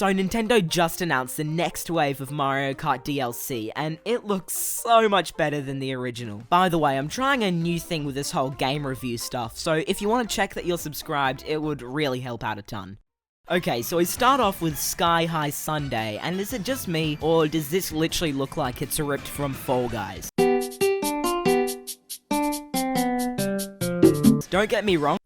So Nintendo just announced the next wave of Mario Kart DLC, and it looks so much better than the original. By the way, I'm trying a new thing with this whole game review stuff, so if you want to check that you're subscribed, it would really help out a ton. Okay, so we start off with SkyHighSundae, and is it just me, or does this literally look like it's ripped from Fall Guys? Don't get me wrong,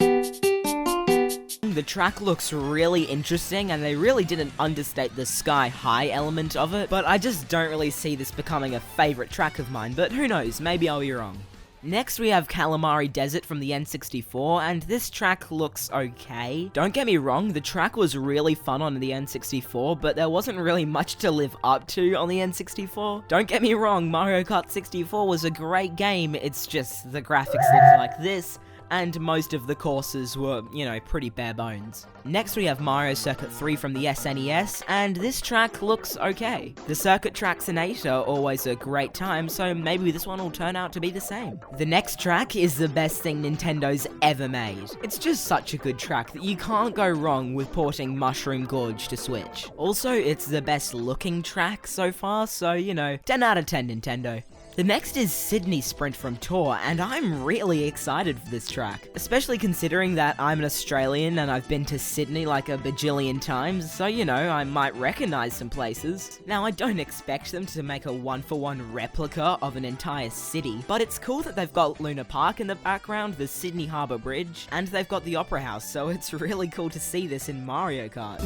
the track looks really interesting, and they really didn't understate the sky high element of it, but I just don't really see this becoming a favourite track of mine, but who knows, maybe I'll be wrong. Next we have Calamari Desert from the N64, and this track looks okay. Don't get me wrong, the track was really fun on the N64, but there wasn't really much to live up to on the N64. Don't get me wrong, Mario Kart 64 was a great game, it's just the graphics looked like this, and most of the courses were, you know, pretty bare bones. Next we have Mario Circuit 3 from the SNES, and this track looks okay. The circuit tracks in 8 are always a great time, so maybe this one will turn out to be the same. The next track is the best thing Nintendo's ever made. It's just such a good track that you can't go wrong with porting MushroomGordge to Switch. Also, it's the best looking track so far, so, you know, 10 out of 10 Nintendo. The next is Sydeny Sprint from Tour, and I'm really excited for this track, especially considering that I'm an Australian and I've been to Sydney like a bajillion times, so you know, I might recognise some places. Now, I don't expect them to make a one-for-one replica of an entire city, but it's cool that they've got Luna Park in the background, the Sydney Harbour Bridge, and they've got the Opera House, so it's really cool to see this in Mario Kart.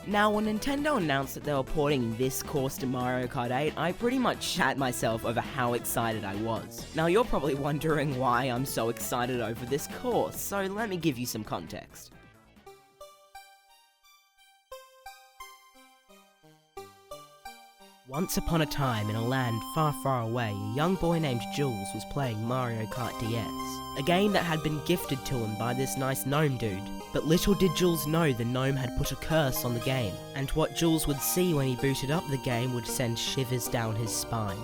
Now, when Nintendo announced that they were porting this course to Mario Kart 8, I pretty much shat myself over how excited I was. Now, you're probably wondering why I'm so excited over this course, so let me give you some context. Once upon a time, in a land far, far away, a young boy named Jules was playing Mario Kart DS, a game that had been gifted to him by this nice gnome dude. But little did Jules know the gnome had put a curse on the game, and what Jules would see when he booted up the game would send shivers down his spine.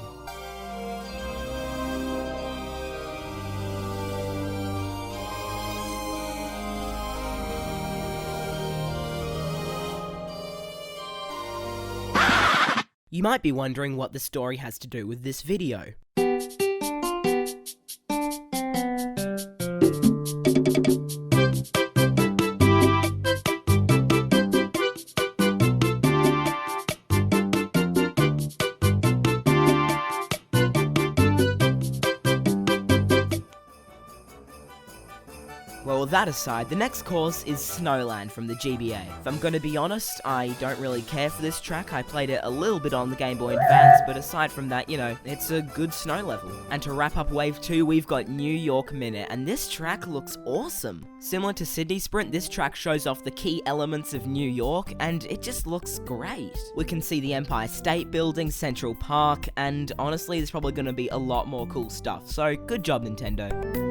You might be wondering what the story has to do with this video. Well, with that aside, the next course is SnowLand from the GBA. If I'm gonna be honest, I don't really care for this track. I played it a little bit on the Game Boy Advance, but aside from that, you know, it's a good snow level. And to wrap up Wave 2, we've got NewYorkMinute, and this track looks awesome. Similar to Sydeny Sprint, this track shows off the key elements of New York, and it just looks great. We can see the Empire State Building, Central Park, and honestly, there's probably gonna be a lot more cool stuff, so good job, Nintendo.